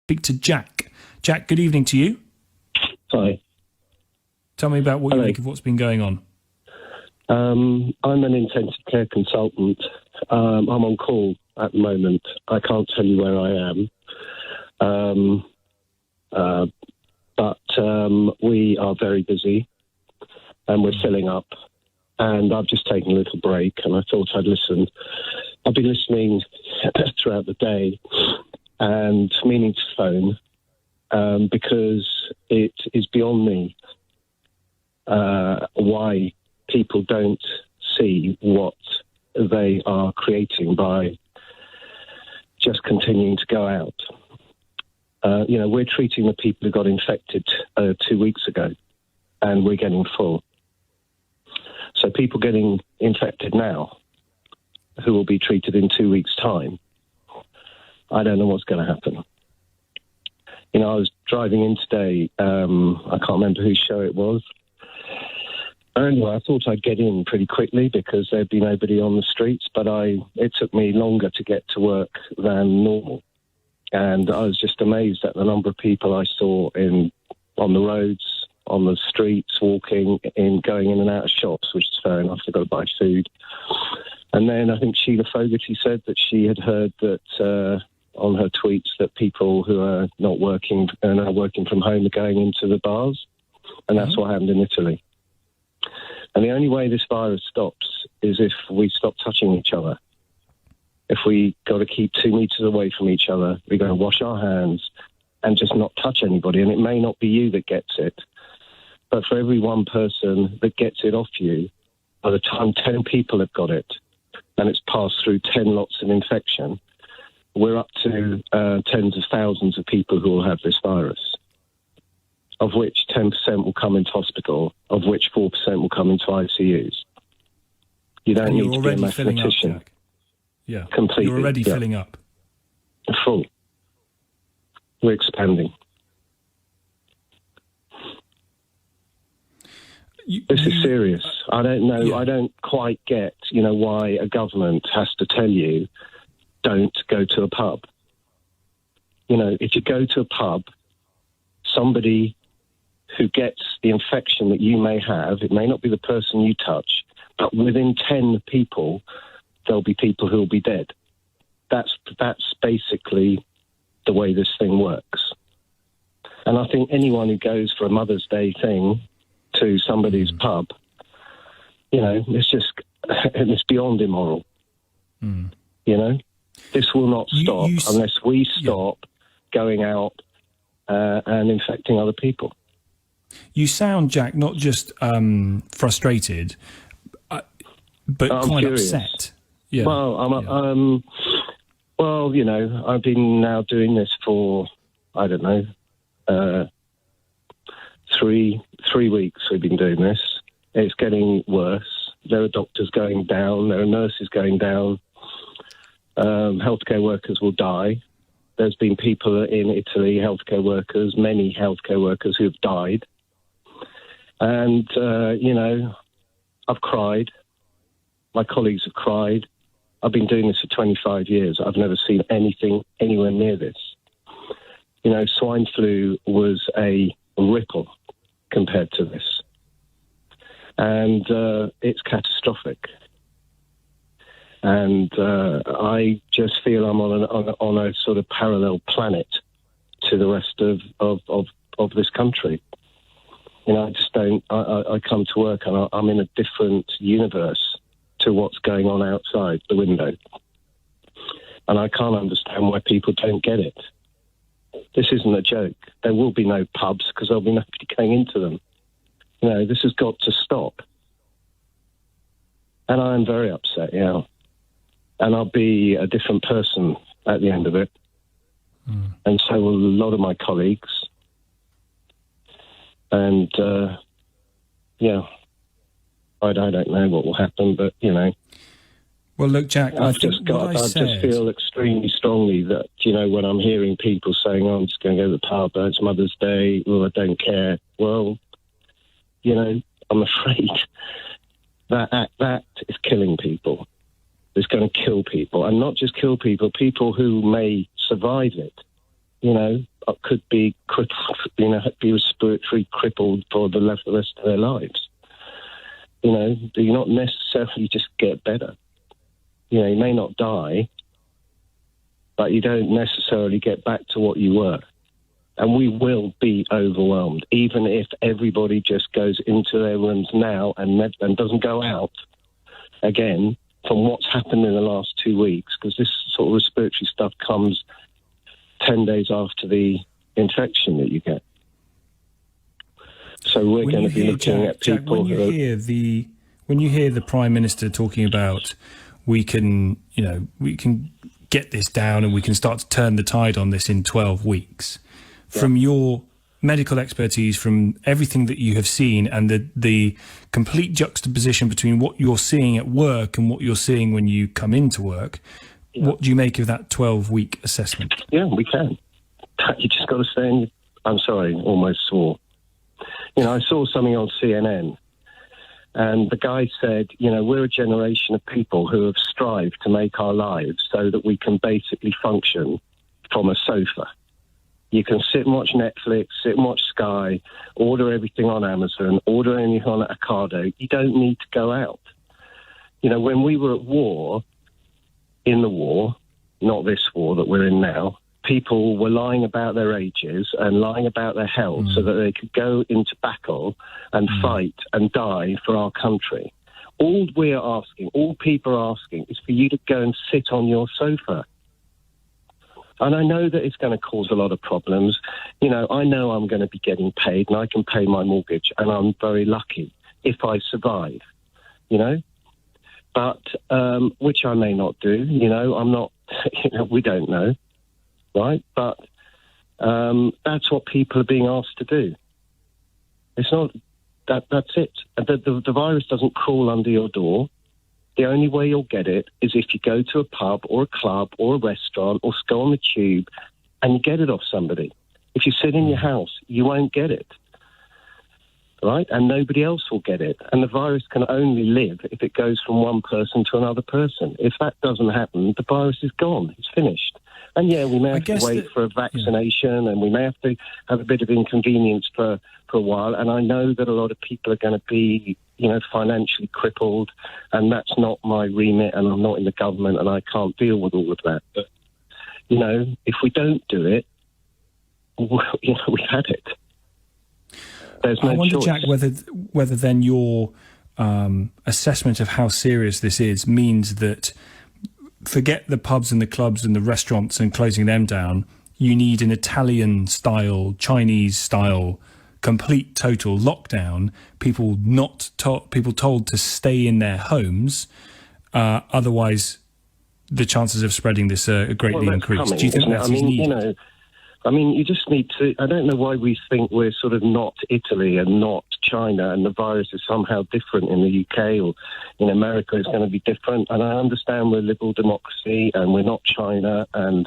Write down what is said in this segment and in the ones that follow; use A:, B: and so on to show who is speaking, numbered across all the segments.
A: speak to Jack. Jack, good evening to you.
B: Hi.
A: Tell me about what you think of what's been going on.
B: I'm an intensive care consultant. I'm on call at the moment. I can't tell you where I am. But we are very busy and we're filling up. And I've just taken a little break and I thought I'd listen. I've been listening throughout the day and meaning to phone because it is beyond me why people don't see what they are creating by just continuing to go out. We're treating the people who got infected 2 weeks ago, and we're getting full. So people getting infected now, who will be treated in 2 weeks' time, I don't know what's going to happen. I was driving in today, I can't remember whose show it was. Anyway, I thought I'd get in pretty quickly because there'd be nobody on the streets, but it took me longer to get to work than normal. And I was just amazed at the number of people I saw on the roads, on the streets, walking, going in and out of shops, which is fair enough. They've got to buy food. And then I think Sheila Fogarty said that she had heard that on her tweets that people who are not working and are working from home are going into the bars. And that's what happened in Italy. And the only way this virus stops is if we stop touching each other. If we got to keep 2 meters away from each other, we've got to wash our hands and just not touch anybody. And it may not be you that gets it, but for every one person that gets it off you, by the time 10 people have got it and it's passed through 10 lots of infection, we're up to tens of thousands of people who will have this virus, of which 10% will come into hospital, of which 4% will come into ICUs. You don't need to be a mathematician.
A: Up, yeah,
B: completely.
A: You're already filling up.
B: Full. We're expanding. This is serious. I don't know. Yeah. I don't quite get, why a government has to tell you, don't go to a pub. If you go to a pub, somebody who gets the infection that you may have, it may not be the person you touch, but within 10 people, there'll be people who will be dead. That's basically the way this thing works. And I think anyone who goes for a Mother's Day thing to somebody's pub, it's beyond immoral. This will not stop unless we stop going out and infecting other people.
A: You sound, Jack, not just frustrated, but quite
B: furious.
A: upset. Yeah.
B: Well, I've been now doing this for, I don't know, 3 weeks we've been doing this. It's getting worse. There are doctors going down. There are nurses going down. Healthcare workers will die. There's been people in Italy, many healthcare workers who've died. And, I've cried. My colleagues have cried. I've been doing this for 25 years. I've never seen anything anywhere near this. Swine flu was a ripple compared to this. And it's catastrophic. And I just feel I'm on a sort of parallel planet to the rest of this country. I just don't. I come to work and I'm in a different universe to what's going on outside the window, and I can't understand why people don't get it. This isn't a joke. There will be no pubs because there'll be nobody going into them. This has got to stop. And I am very upset. Yeah. And I'll be a different person at the end of it. And so will a lot of my colleagues. And, I don't know what will happen, but,
A: Well, look, Jack, I just
B: feel extremely strongly that, when I'm hearing people saying, I'm just going to go to the pub, it's Mother's Day, I don't care. Well, I'm afraid that is killing people. It's going to kill people, and not just kill people, people who may survive it. could be crippled, be respiratory crippled for the rest of their lives. Do you not necessarily just get better? You may not die, but you don't necessarily get back to what you were. And we will be overwhelmed, even if everybody just goes into their rooms now and doesn't go out again from what's happened in the last 2 weeks, because this sort of respiratory stuff comes 10 days after the infection that you get. So we're going to be looking at people
A: when you hear the Prime Minister talking about we can get this down and we can start to turn the tide on this in 12 weeks. From your medical expertise, from everything that you have seen, and the complete juxtaposition between what you're seeing at work and what you're seeing when you come into work, what do you make of that 12-week assessment?
B: Yeah, we can. You just got to stay in. I'm sorry, almost swore. I saw something on CNN, and the guy said, we're a generation of people who have strived to make our lives so that we can basically function from a sofa. You can sit and watch Netflix, sit and watch Sky, order everything on Amazon, order anything on Ocado. You don't need to go out. When we were at war, in the war, not this war that we're in now, people were lying about their ages and lying about their health so that they could go into battle and fight and die for our country. All people are asking is for you to go and sit on your sofa. And I know that it's going to cause a lot of problems. I know I'm going to be getting paid and I can pay my mortgage, and I'm very lucky if I survive, but which I may not do. I'm not, we don't know, right? But that's what people are being asked to do. It's not, that's it. The virus doesn't crawl under your door. The only way you'll get it is if you go to a pub or a club or a restaurant or go on the tube and you get it off somebody. If you sit in your house, you won't get it, right? And nobody else will get it. And the virus can only live if it goes from one person to another person. If that doesn't happen, the virus is gone. It's finished. And we may have to wait for a vaccination, and we may have to have a bit of inconvenience for a while. And I know that a lot of people are going to be, financially crippled, and that's not my remit, and I'm not in the government, and I can't deal with all of that. But, if we don't do it, we've had it. There's no
A: I wonder,
B: choice.
A: Jack, whether then your assessment of how serious this is means that, forget the pubs and the clubs and the restaurants and closing them down, you need an Italian-style, Chinese-style, complete total lockdown, people told to stay in their homes, otherwise the chances of spreading this are greatly increased. Do you think that's needed?
B: You just need to. I don't know why we think we're sort of not Italy and not China, and the virus is somehow different in the UK or in America. It's going to be different. And I understand we're a liberal democracy and we're not China, and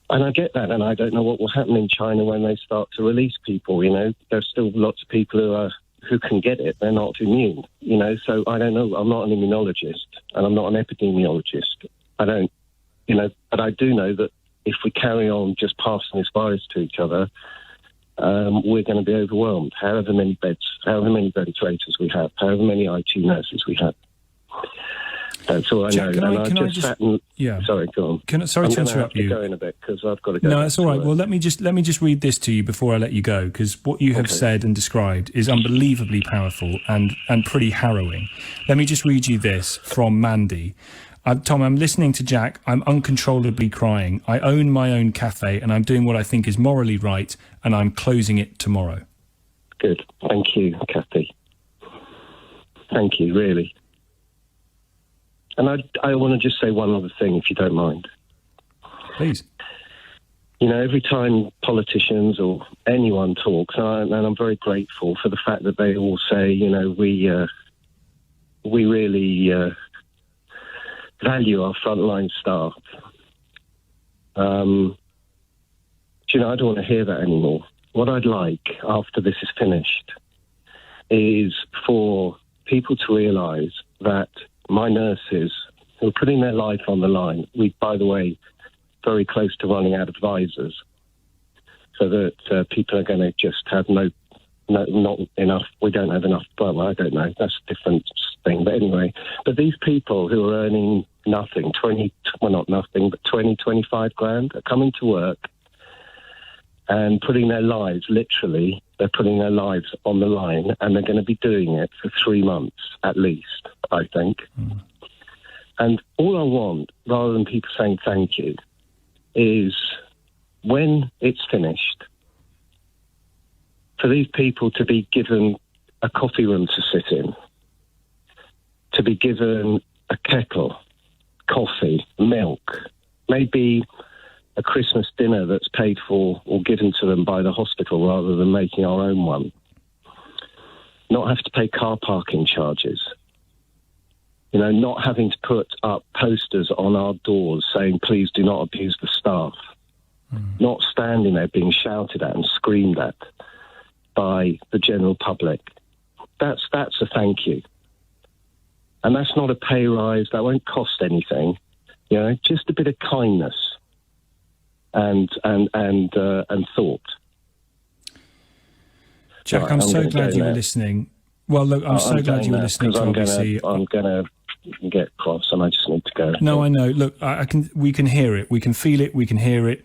B: I get that. And I don't know what will happen in China when they start to release people. There's still lots of people who can get it. They're not immune. So I don't know. I'm not an immunologist and I'm not an epidemiologist. I don't. But I do know that if we carry on just passing this virus to each other, we're going to be overwhelmed. However many beds, however many ventilators we have, however many IT nurses we have. That's all I know. Sorry, go on.
A: Sorry to interrupt you.
B: I'm going to have to go in a bit because I've got to go.
A: No, that's all right. Well, let me just read this to you before I let you go, because what you have said and described is unbelievably powerful and pretty harrowing. Let me just read you this from Mandy. Tom, I'm listening to Jack. I'm uncontrollably crying. I own my own cafe and I'm doing what I think is morally right, and I'm closing it tomorrow.
B: Good. Thank you, Kathy. Thank you, really. And I want to just say one other thing, if you don't mind.
A: Please.
B: Every time politicians or anyone talks, and I'm very grateful for the fact that they all say, we really value our frontline staff. I don't want to hear that anymore. What I'd like after this is finished is for people to realise that my nurses who are putting their life on the line, by the way, very close to running out of advisors, so that people are going to just have not enough. We don't have enough. Well, I don't know. That's a different thing. But anyway, but these people who are earning nothing, not nothing, but 25 grand, are coming to work and putting their lives, literally, they're putting their lives on the line, and they're going to be doing it for 3 months at least, I think. Mm. And all I want, rather than people saying thank you, is when it's finished, for these people to be given a coffee room to sit in, to be given a kettle, coffee, milk, maybe a Christmas dinner that's paid for or given to them by the hospital rather than making our own one. Not have to pay car parking charges. You know, not having to put up posters on our doors saying, please do not abuse the staff. Mm. Not standing there being shouted at and screamed at by the general public. That's a thank you. And that's not a pay rise. That won't cost anything. You know, just a bit of kindness and thought.
A: Jack,
B: right,
A: I'm so glad you were listening. Well, look, I'm so glad you were listening to obviously.
B: I'm going to get cross, and I just need to go.
A: No, I know. Look, we can hear it. We can feel it. We can hear it.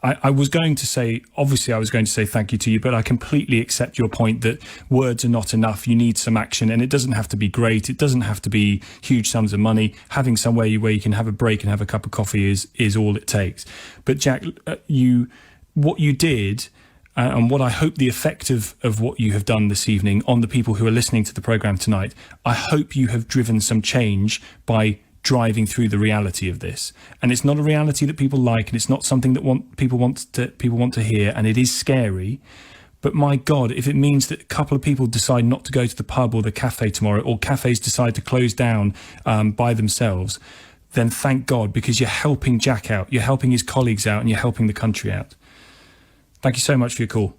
A: I was going to say thank you to you, but I completely accept your point that words are not enough. You need some action, and it doesn't have to be great. It doesn't have to be huge sums of money. Having somewhere where you can have a break and have a cup of coffee is all it takes. But Jack, what you did, and what I hope the effect of what you have done this evening on the people who are listening to the programme tonight, I hope you have driven some change by driving through the reality of this. And it's not a reality that people like, and it's not something that people want to hear, and it is scary. But my God, if it means that a couple of people decide not to go to the pub or the cafe tomorrow, or cafes decide to close down by themselves, then thank God, because you're helping Jack out, you're helping his colleagues out, and you're helping the country out. Thank you so much for your call.